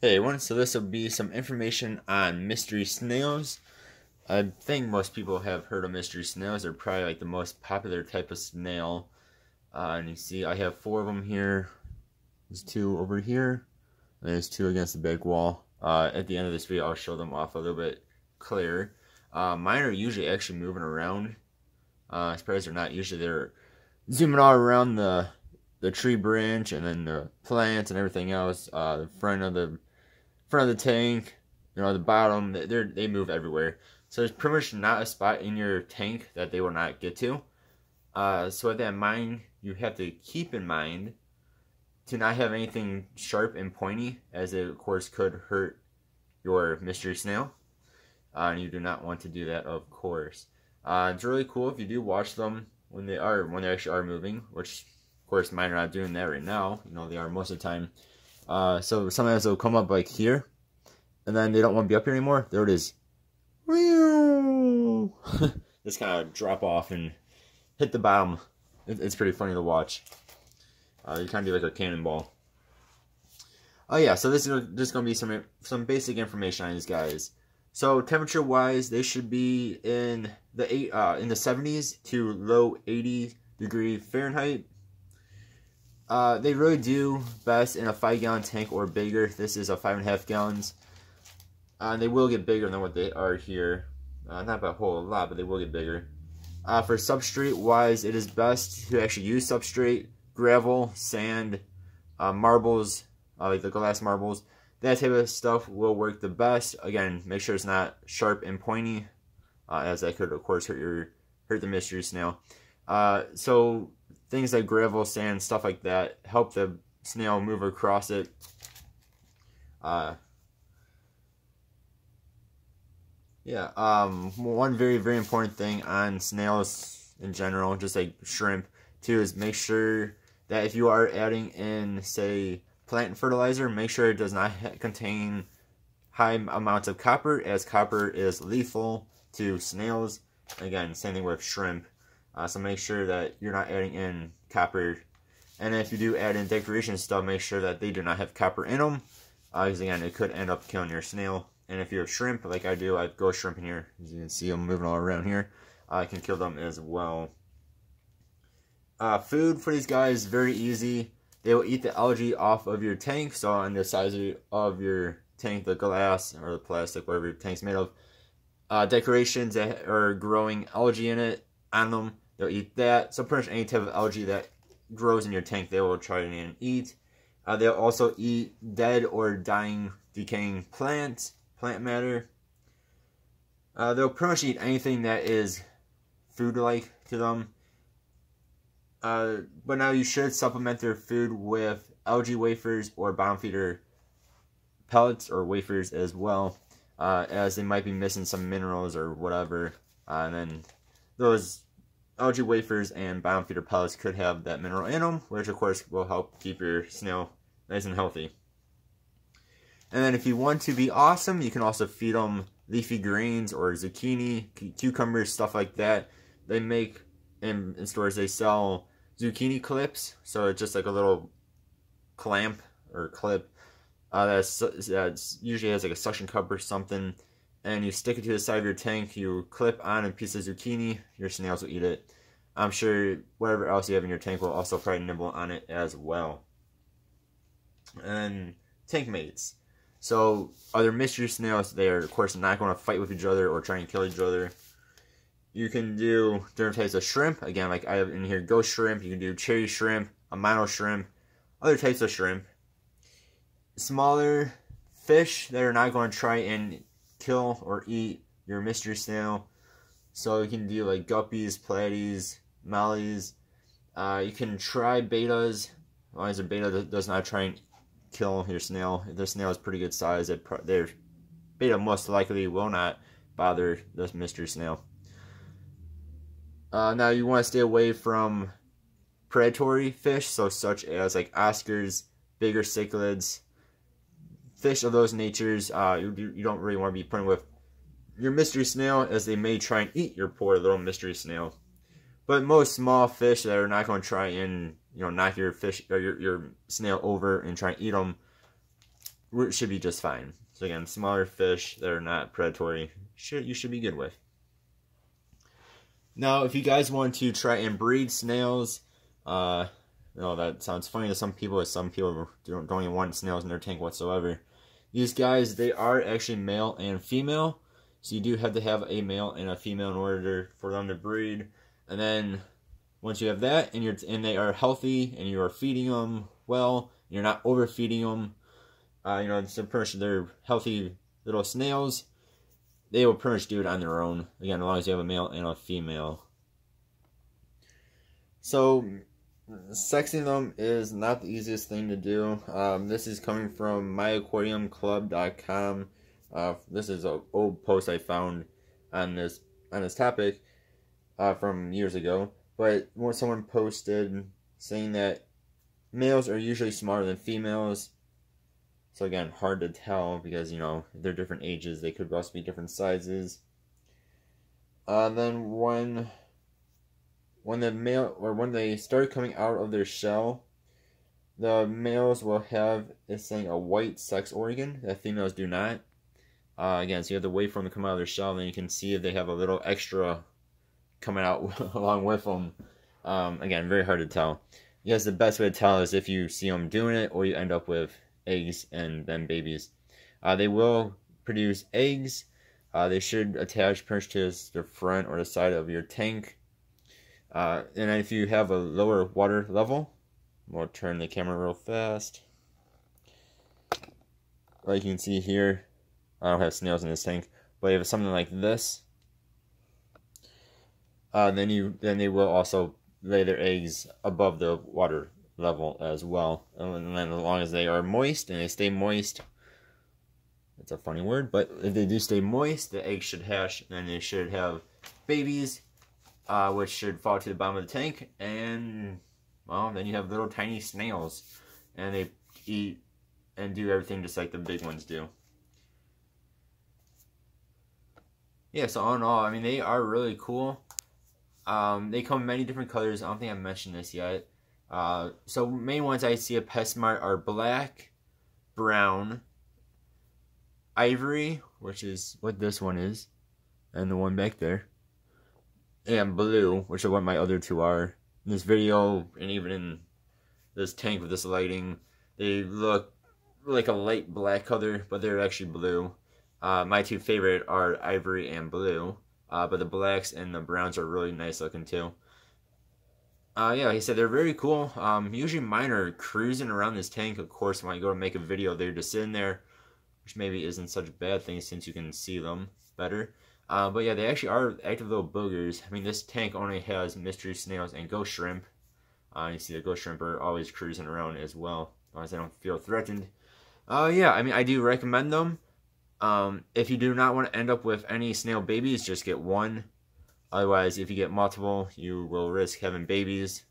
Hey everyone, so this will be some information on mystery snails. I think most people have heard of mystery snails. They're probably like the most popular type of snail. And you see I have 4 of them here. There's 2 over here. And there's 2 against the big wall. At the end of this video I'll show them off a little bit clearer. Mine are usually actually moving around. Surprised they're not. Usually they're zooming all around the tree branch and then the plants and everything else. The front of the tank, the bottom, they move everywhere. So there's pretty much not a spot in your tank that they will not get to. So with that in mind, you have to keep in mind to not have anything sharp and pointy, as it of course could hurt your mystery snail. And you do not want to do that, of course. It's really cool if you do watch them when they actually are moving, which of course mine are not doing that right now. They are most of the time. So sometimes they'll come up like here, and then they don't want to be up here anymore. There it is. Just kind of drop off and hit the bottom. It's pretty funny to watch. You kind of do like a cannonball. Oh yeah, so this is just going to be some basic information on these guys. So temperature wise, they should be in the 70s to low 80-degree Fahrenheit. They really do best in a 5-gallon tank or bigger. This is a 5.5 gallons. They will get bigger than what they are here. Not by a whole lot, but they will get bigger. For substrate wise, it is best to actually use substrate, gravel, sand, marbles, like the glass marbles. That type of stuff will work the best. Again, make sure it's not sharp and pointy, as that could of course hurt the mystery snail. So things like gravel, sand, stuff like that help the snail move across it. One very, very important thing on snails in general, just like shrimp too, is make sure that if you are adding in, say, plant fertilizer, make sure it does not contain high amounts of copper, as copper is lethal to snails. Again, same thing with shrimp. So make sure that you're not adding in copper. And if you do add in decoration stuff, make sure that they do not have copper in them. Because again, it could end up killing your snail. And if you have shrimp, like I do, I have ghost shrimp in here. As you can see, I'm moving all around here. I can kill them as well. Food for these guys, very easy. They will eat the algae off of your tank. So on the size of your tank, the glass or the plastic, whatever your tank's made of. Decorations that are growing algae in it, on them, they'll eat that. So pretty much any type of algae that grows in your tank, they will try and eat. They'll also eat dead or dying, decaying plant matter. They'll pretty much eat anything that is food-like to them. But now you should supplement their food with algae wafers or bottom feeder pellets or wafers as well, as they might be missing some minerals or whatever. And then those algae wafers and bottom feeder pellets could have that mineral in them, which of course will help keep your snail nice and healthy. And then if you want to be awesome, you can also feed them leafy greens or zucchini, cucumbers, stuff like that. They make, in stores, they sell zucchini clips. So it's just like a little clamp or clip that's usually has like a suction cup or something. And you stick it to the side of your tank, you clip on a piece of zucchini, your snails will eat it. I'm sure whatever else you have in your tank will also probably nibble on it as well. And tank mates. So other mystery snails, they are of course not going to fight with each other or try and kill each other. You can do different types of shrimp. Again, like I have in here ghost shrimp, you can do cherry shrimp, amano shrimp, other types of shrimp. Smaller fish that are not going to try and kill or eat your mystery snail. So you can do like guppies, platies, mollies. You can try betas. As long as a beta does not try and kill your snail. If the snail is pretty good size, their beta most likely will not bother this mystery snail. Now you want to stay away from predatory fish, so such as like Oscars, bigger cichlids, fish of those natures. You don't really want to be putting with your mystery snail, as they may try and eat your poor little mystery snail. But most small fish that are not going to try and knock your fish or your snail over and try and eat them, should be just fine. So again, smaller fish that are not predatory, you should be good with. Now, if you guys want to try and breed snails, that sounds funny to some people, as some people don't even want snails in their tank whatsoever. These guys, they are actually male and female, so you do have to have a male and a female in order for them to breed. And then once you have that, and they are healthy, and you are feeding them well, and you're not overfeeding them, so pretty much they're healthy little snails, they will pretty much do it on their own. Again, as long as you have a male and a female. So, sexing them is not the easiest thing to do. This is coming from myaquariumclub.com. This is an old post I found on this topic from years ago. But someone posted saying that males are usually smaller than females. So again, hard to tell because, they're different ages. They could also be different sizes. Then when they start coming out of their shell, the males will have this thing, a white sex organ that females do not. Again, so you have to wait for them to come out of their shell, and then you can see if they have a little extra coming out along with them. Again, very hard to tell. Yes, the best way to tell is if you see them doing it, or you end up with eggs and then babies. They will produce eggs. They should attach pretty much to the front or the side of your tank. And if you have a lower water level, we'll turn the camera real fast. Like you can see here, I don't have snails in this tank, but if it's something like this, then they will also lay their eggs above the water level as well. And then as long as they are moist and they stay moist, that's a funny word, but if they do stay moist, the eggs should hatch, and they should have babies, which should fall to the bottom of the tank, and well, then you have little tiny snails, and they eat and do everything just like the big ones do. Yeah, so all in all, I mean, they are really cool. They come in many different colors. I don't think I mentioned this yet. So main ones I see at PetSmart are black, brown, ivory, which is what this one is, and the one back there, and blue, which are what my other two are. In this video, and even in this tank with this lighting, they look like a light black color, but they're actually blue. My two favorite are ivory and blue, but the blacks and the browns are really nice looking too. Yeah, he said they're very cool. Usually mine are cruising around this tank. Of course, when I go to make a video, they're just sitting there, which maybe isn't such a bad thing since you can see them better. But yeah, they actually are active little boogers. I mean, this tank only has mystery snails and ghost shrimp. You see the ghost shrimp are always cruising around as well, as long as they don't feel threatened. Yeah, I mean, I do recommend them. If you do not want to end up with any snail babies, just get one. Otherwise, if you get multiple, you will risk having babies.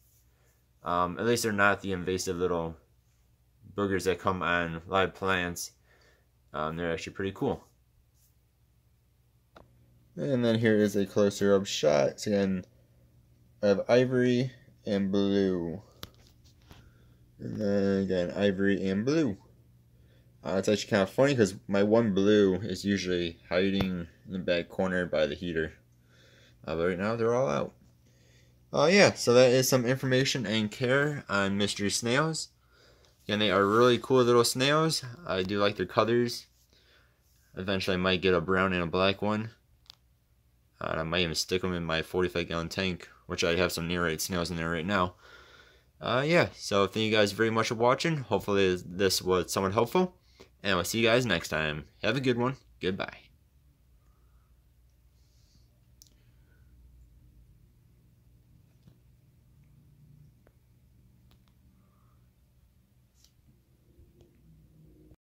At least they're not the invasive little boogers that come on live plants. They're actually pretty cool. And then here is a closer up shot. So again, I have ivory and blue. And then again, ivory and blue. It's actually kind of funny because my one blue is usually hiding in the back corner by the heater. But right now they're all out. Yeah, so that is some information and care on mystery snails. Again, they are really cool little snails. I do like their colors. Eventually I might get a brown and a black one. I might even stick them in my 45-gallon tank, which I have some near-right snails in there right now. Yeah, so thank you guys very much for watching. Hopefully this was somewhat helpful. And I'll see you guys next time. Have a good one. Goodbye.